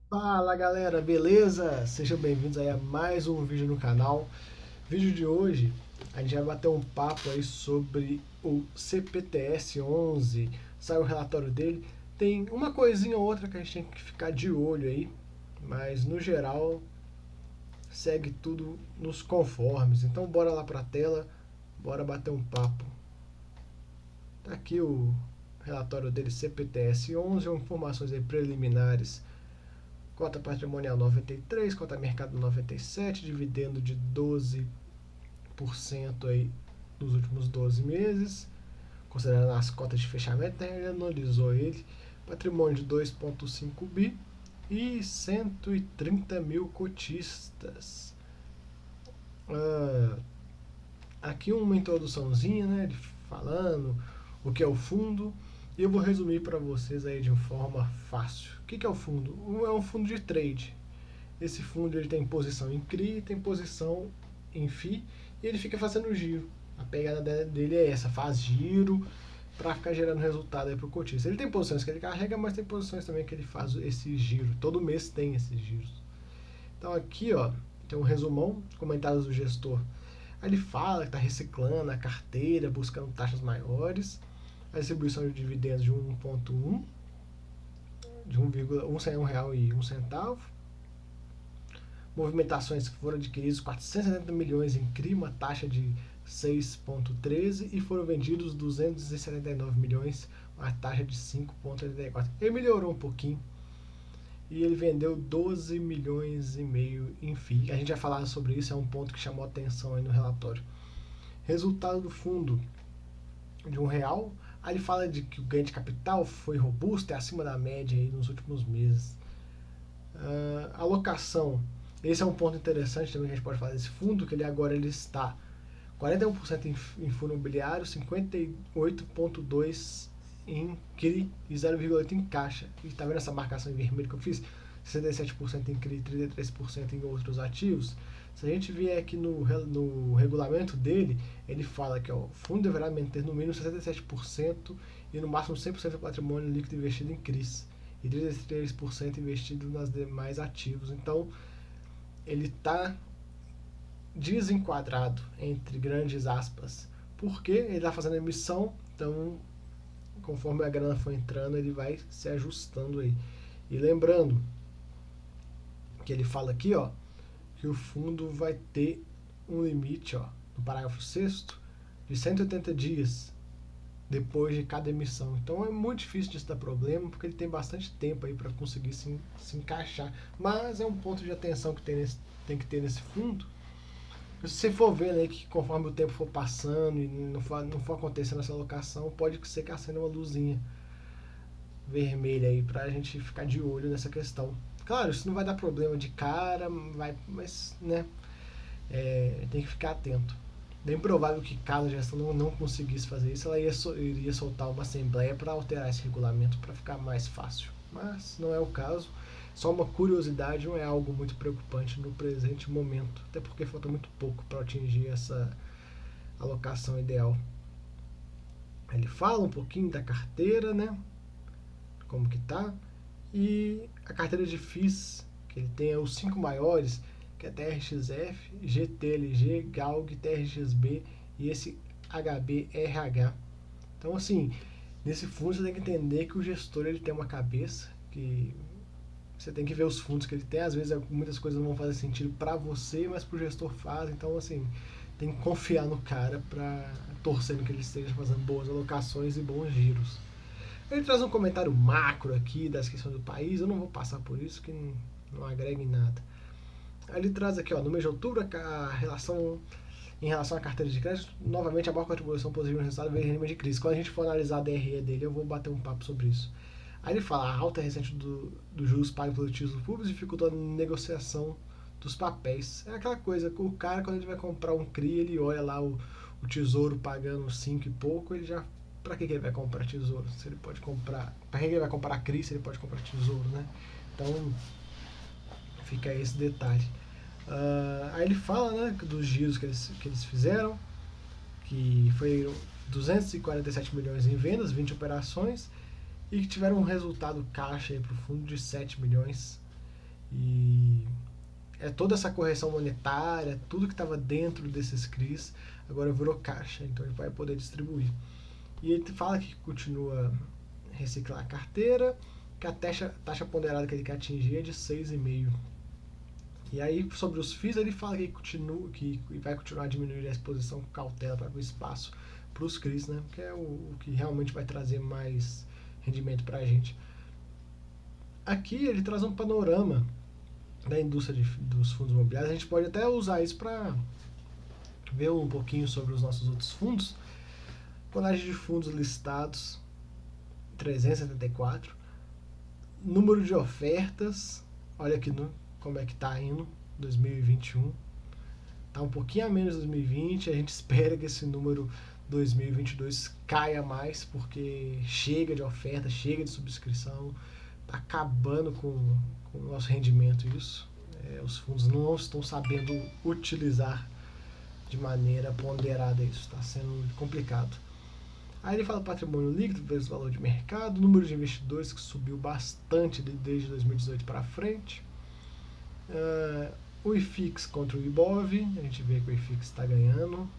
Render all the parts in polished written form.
Fala galera, beleza? Sejam bem-vindos aí a mais um vídeo no canal. Vídeo de hoje a gente vai bater um papo aí sobre o CPTS 11. Saiu o relatório dele. Tem uma coisinha ou outra que a gente tem que ficar de olho aí, mas no geral segue tudo nos conformes. Então bora lá pra tela, bora bater um papo. Tá aqui o relatório dele CPTS 11, com informações aí preliminares. Cota patrimonial 93, cota mercado 97, dividendo de 12% aí nos últimos 12 meses, considerando as cotas de fechamento, né, ele analisou ele, patrimônio de 2,5 bi e 130 mil cotistas. Aqui uma introduçãozinha, né, falando o que é o fundo, e eu vou resumir para vocês aí de forma fácil. O que é o fundo? É um fundo de trade. Esse fundo ele tem posição em CRI, tem posição em FI e ele fica fazendo giro. A pegada dele é essa, faz giro para ficar gerando resultado aí para o cotista. Ele tem posições que ele carrega, mas tem posições também que ele faz esse giro. Todo mês tem esses giros. Então aqui ó, tem um resumão, comentários do gestor. Aí ele fala que está reciclando a carteira, buscando taxas maiores, a distribuição de dividendos de 1,1, de 1,1 real e 1 centavo, movimentações que foram adquiridas 470 milhões em CRI, uma taxa de 6,13 e foram vendidos 279 milhões, uma taxa de 5,84. Ele melhorou um pouquinho e ele vendeu 12 milhões e meio em FII. A gente vai falar sobre isso, é um ponto que chamou atenção aí no relatório. Resultado do fundo de R$ 1. Aí ele fala de que o ganho de capital foi robusto, é acima da média aí nos últimos meses. Alocação. Esse é um ponto interessante também que a gente pode falar desse fundo, que ele agora ele está 41% em fundo imobiliário, 58,2% em CRI e 0,8% em caixa. E está vendo essa marcação em vermelho que eu fiz? 67% em CRI e 33% em outros ativos. Se a gente vier aqui no regulamento dele, ele fala que ó, o fundo deverá manter no mínimo 67% e no máximo 100% do patrimônio líquido investido em CRIs e 33% investido nas demais ativos. Então, ele está desenquadrado, entre grandes aspas, porque ele está fazendo emissão, então conforme a grana for entrando, ele vai se ajustando aí. E lembrando que ele fala aqui, ó, que o fundo vai ter um limite, ó, no parágrafo 6º, de 180 dias depois de cada emissão. Então é muito difícil disso dar problema, porque ele tem bastante tempo aí para conseguir se encaixar. Mas é um ponto de atenção que tem que ter nesse fundo. Se você for vendo aí que conforme o tempo for passando e não for acontecendo essa alocação, pode ser que acenda uma luzinha vermelha aí pra gente ficar de olho nessa questão. Claro, isso não vai dar problema de cara, mas né, tem que ficar atento. Bem provável que caso a gestão não conseguisse fazer isso, ela iria soltar uma assembleia para alterar esse regulamento para ficar mais fácil. Mas não é o caso. Só uma curiosidade, não é algo muito preocupante no presente momento, até porque falta muito pouco para atingir essa alocação ideal. Ele fala um pouquinho da carteira, né? Como que tá? E a carteira de FIIs, que ele tem os 5 maiores, que é TRXF, GTLG, GALG, TRXB e esse HBRH. Então, assim, nesse fundo você tem que entender que o gestor ele tem uma cabeça, que você tem que ver os fundos que ele tem. Às vezes muitas coisas não vão fazer sentido para você, mas para o gestor faz. Então, assim, tem que confiar no cara para torcendo que ele esteja fazendo boas alocações e bons giros. Ele traz um comentário macro aqui das questões do país. Eu não vou passar por isso, que não agrega em nada. Aí ele traz aqui, ó, no mês de outubro, em relação à carteira de crédito, novamente a maior contribuição positiva no resultado veio em rima de crise. Quando a gente for analisar a DRE dele, eu vou bater um papo sobre isso. Aí ele fala, a alta recente do juros pago pelos títulos públicos dificultou a negociação dos papéis. É aquela coisa, o cara quando ele vai comprar um CRI, ele olha lá o tesouro pagando 5 e pouco, ele já... Pra que ele vai comprar tesouro? Se ele pode comprar... Pra que ele vai comprar CRI se ele pode comprar tesouro, né? Então, fica aí esse detalhe. Aí ele fala, né, dos giros que eles fizeram, que foi 247 milhões em vendas, 20 operações, e que tiveram um resultado caixa para o fundo de 7 milhões. E toda essa correção monetária, tudo que estava dentro desses CRIs, agora virou caixa, então ele vai poder distribuir. E ele fala que continua reciclar a carteira, que a taxa ponderada que ele quer atingir é de 6,5%. E aí, sobre os FIIs, ele fala que vai continuar a diminuir a exposição com cautela para abrir espaço para os CRIs, né? Que é o que realmente vai trazer mais rendimento para a gente. Aqui ele traz um panorama da indústria dos fundos imobiliários. A gente pode até usar isso para ver um pouquinho sobre os nossos outros fundos. Colagem de fundos listados, 374. Número de ofertas, olha aqui como é que está indo, 2021. Está um pouquinho a menos de 2020, a gente espera que esse número 2022 caia mais, porque chega de oferta, chega de subscrição, está acabando com o nosso rendimento isso. Os fundos não estão sabendo utilizar de maneira ponderada isso, está sendo complicado. Aí ele fala patrimônio líquido versus valor de mercado, número de investidores que subiu bastante desde 2018 para frente. O IFIX contra o IBOV, a gente vê que o IFIX está ganhando.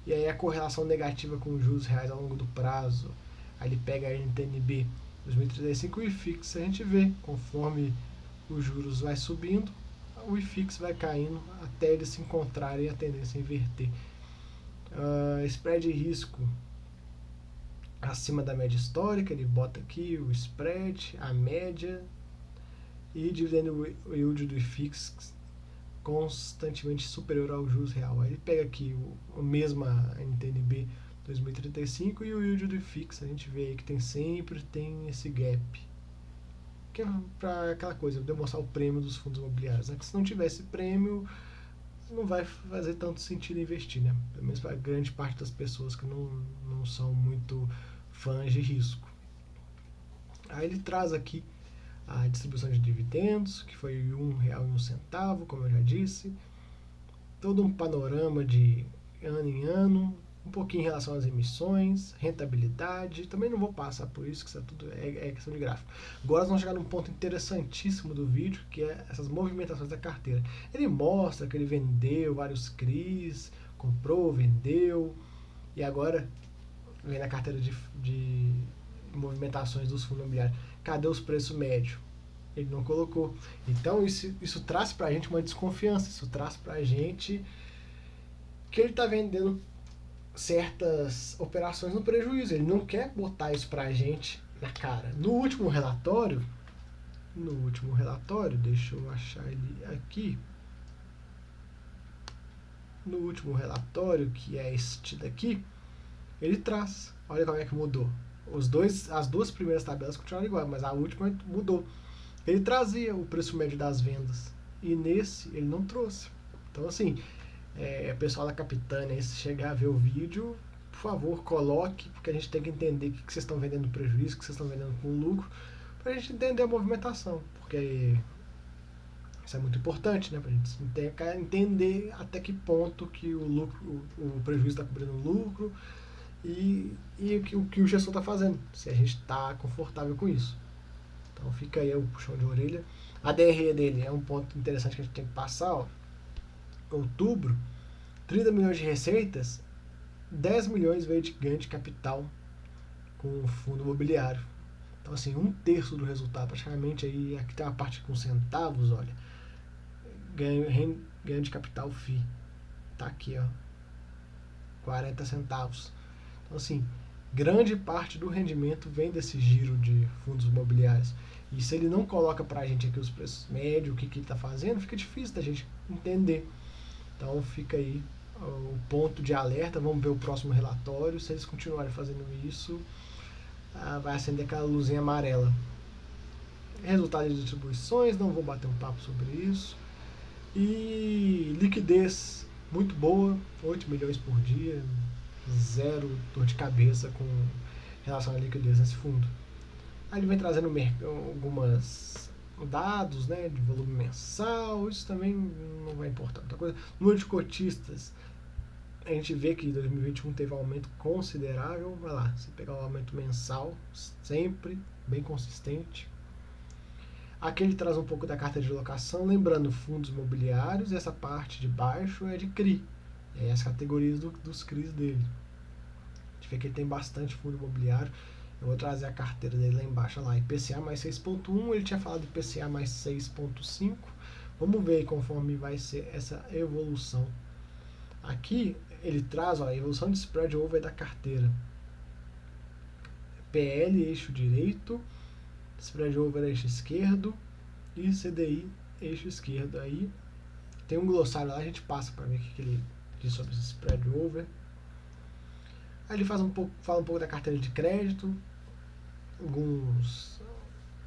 E aí a correlação negativa com os juros reais ao longo do prazo. Aí ele pega a NTNB 2035 e o IFIX, a gente vê, conforme os juros vai subindo, o IFIX vai caindo até eles se encontrarem e a tendência a inverter. Spread de risco acima da média histórica, ele bota aqui o spread, a média e dividendo yield do IFIX constantemente superior ao juros real. Aí ele pega aqui o mesma NTNB 2035 e o yield do IFIX, a gente vê aí que sempre tem esse gap. Que é para aquela coisa, demonstrar o prêmio dos fundos imobiliários. Né? Que se não tivesse prêmio, não vai fazer tanto sentido investir, né? Pelo menos para grande parte das pessoas que não são muito fãs de risco. Aí ele traz aqui a distribuição de dividendos, que foi R$1,01, como eu já disse. Todo um panorama de ano em ano, um pouquinho em relação às emissões, rentabilidade. Também não vou passar por isso, que isso tudo é questão de gráfico. Agora nós vamos chegar num ponto interessantíssimo do vídeo, que é essas movimentações da carteira. Ele mostra que ele vendeu vários CRIs, comprou, vendeu, e agora vem na carteira de movimentações dos fundos imobiliários. Cadê os preços médios? Ele não colocou. Então isso traz pra gente uma desconfiança, isso traz pra gente que ele tá vendendo certas operações no prejuízo. Ele não quer botar isso pra gente na cara. No último relatório, deixa eu achar ele aqui. No último relatório, que é este daqui, ele traz. Olha como é que mudou. As duas primeiras tabelas continuaram igual, mas a última mudou. Ele trazia o preço médio das vendas. E nesse ele não trouxe. Então assim, pessoal da Capitânia, se chegar a ver o vídeo, por favor, coloque, porque a gente tem que entender o que vocês estão vendendo no prejuízo, o que vocês estão vendendo com lucro, para a gente entender a movimentação, porque isso é muito importante, né? Para a gente entender até que ponto que o prejuízo está cobrindo o lucro e o que o gestor está fazendo, se a gente está confortável com isso. Então fica aí o puxão de orelha. A DRE dele é um ponto interessante que a gente tem que passar, ó. Outubro, 30 milhões de receitas, 10 milhões veio de ganho de capital com o fundo imobiliário. Então assim, 1/3 do resultado, praticamente aí, aqui tem uma parte com centavos, olha, ganho de capital FII, tá aqui, ó, 40 centavos. Então assim, grande parte do rendimento vem desse giro de fundos imobiliários. E se ele não coloca pra gente aqui os preços médios, o que ele está fazendo, fica difícil da gente entender. Então fica aí o ponto de alerta, vamos ver o próximo relatório. Se eles continuarem fazendo isso, vai acender aquela luzinha amarela. Resultado de distribuições, não vou bater um papo sobre isso. E liquidez muito boa, 8 milhões por dia, zero dor de cabeça com relação à liquidez nesse fundo. Aí ele vem trazendo algumas dados, né, de volume mensal, isso também não vai importar muita coisa. Número de cotistas, a gente vê que em 2021 teve um aumento considerável, vai lá, você pegar o aumento mensal, sempre bem consistente. Aqui ele traz um pouco da carteira de locação, lembrando fundos imobiliários, e essa parte de baixo é de CRI, é as categorias dos CRIs dele. A gente vê que ele tem bastante fundo imobiliário. Eu vou trazer a carteira dele lá embaixo, lá, IPCA mais 6.1, ele tinha falado IPCA mais 6.5. Vamos ver aí conforme vai ser essa evolução. Aqui ele traz a evolução de spread over da carteira. PL eixo direito, spread over eixo esquerdo e CDI eixo esquerdo. Aí tem um glossário lá, a gente passa para ver o que ele diz sobre esse spread over. Aí ele fala um pouco da carteira de crédito, alguns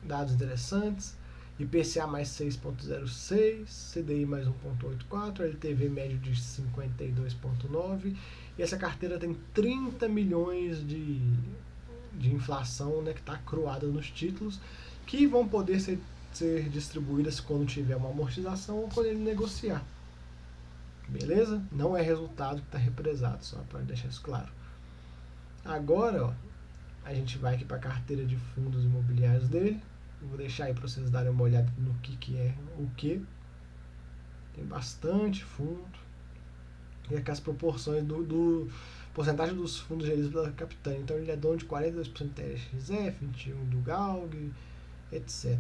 dados interessantes. IPCA mais 6.06, CDI mais 1.84, LTV médio de 52.9, e essa carteira tem 30 milhões de inflação, né, que está acruada nos títulos, que vão poder ser distribuídas quando tiver uma amortização ou quando ele negociar. Beleza? Não é resultado que está represado, só para deixar isso claro. Agora, ó, a gente vai aqui para a carteira de fundos imobiliários dele. Vou deixar aí para vocês darem uma olhada no que é o que. Tem bastante fundo. E aqui as proporções do porcentagem dos fundos geridos pela Capitânia. Então ele é dono de 42% do TRXF, 21% do GALG, etc.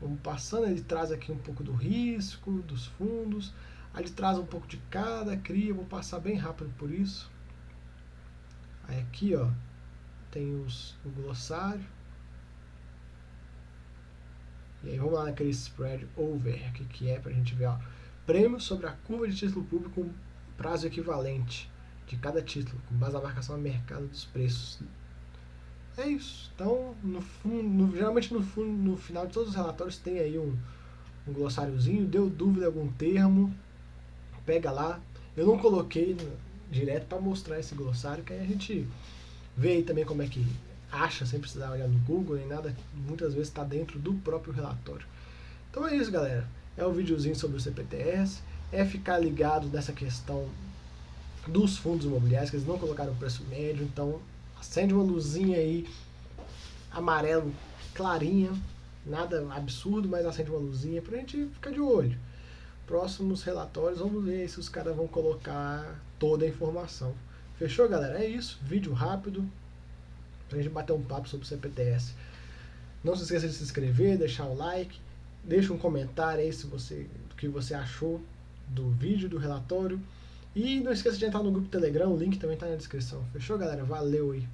Vamos passando, ele traz aqui um pouco do risco dos fundos. Aí ele traz um pouco de cada CRI, eu vou passar bem rápido por isso. Aí aqui, ó, tem o glossário. E aí vamos lá naquele spread over, que é pra gente ver, ó, prêmio sobre a curva de título público com prazo equivalente de cada título, com base na marcação a mercado dos preços. É isso. Então, geralmente no final de todos os relatórios tem aí um glossáriozinho. Deu dúvida algum termo, pega lá. Eu não coloquei direto para mostrar esse glossário, que aí a gente vê aí também como é que acha, sem precisar olhar no Google nem nada, muitas vezes está dentro do próprio relatório. Então é isso, galera. É um videozinho sobre o CPTS, é ficar ligado nessa questão dos fundos imobiliários, que eles não colocaram o preço médio, então acende uma luzinha aí, amarelo, clarinha, nada absurdo, mas acende uma luzinha pra gente ficar de olho. Próximos relatórios, vamos ver se os caras vão colocar toda a informação. Fechou, galera? É isso, vídeo rápido, pra gente bater um papo sobre o CPTS. Não se esqueça de se inscrever, deixar o like, deixa um comentário aí se do que você achou do vídeo, do relatório. E não esqueça de entrar no grupo Telegram, o link também está na descrição. Fechou, galera? Valeu aí!